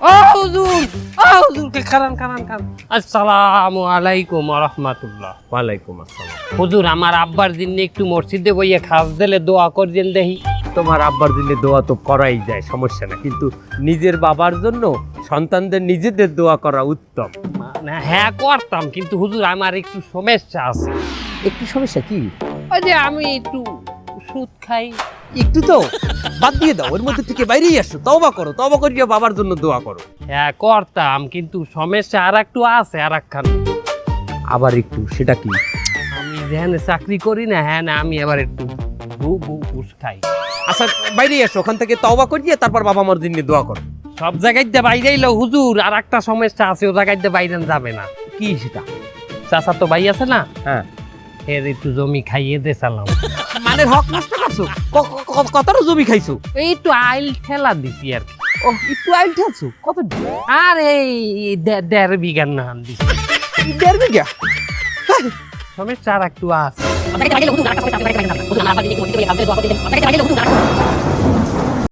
ও হুজুর, ও হুজুর, খারান খারান খারান। আসসালামু আলাইকুম ওয়া রাহমাতুল্লাহ। ওয়ালাইকুম আসসালাম। হুজুর, আমার আব্বার জন্য একটু মসজিদে বইয়া খাস দিলে দোয়া করছেন দেখি। তোমার আব্বার জন্য দোয়া তো করাই যায়, সমস্যা না, কিন্তু নিজের বাবার জন্য সন্তানদের নিজেদের দোয়া করা উত্তম। না, হ্যাঁ করতাম, কিন্তু হুজুর আমার একটু সমস্যা আছে। একটু সমস্যা কি? ওই যে আমি একটু সুদ খাই। একটু তো বাদ দিয়ে দাও, ওর মধ্যে থেকে বাইরেই আসো, তওবা করো, তওবা করিয়া বাবার জন্য দোয়া করো। হ্যাঁ করতাম, কিন্তু সমস্যা আর একটু আছে, আর একখান। আবার একটু, সেটা কি? আমি যেখানে চাকরি করি না, হ্যাঁ না, আমি আবার একটু ঘুষ খাই। আচ্ছা বাইরেই আসো, ওখান থেকে তওবা করিয়ে তারপর বাবা মার জন্য দোয়া করো। সব জায়গায় দিয়ে বাইরে এলো হুজুর, আর একটা সমস্যা আছে, ও জায়গায় দিয়ে বাইরে যাবে না। কি সেটা? চাচা তো ভাই আছে না, হ্যাঁ, এর একটু জমি খাইয়ে দে চালাম। মানে হক নষ্ট করছো? কতটা জমি খাইছো? এই একটু আইল ঠেলা দিছি আর কি। ও, একটু আইল ঠালছো? কত? আর এই 1.5 বিঘার নাম দিছি। 1.5 বিঘা? সমস্যা আর একটু আছে।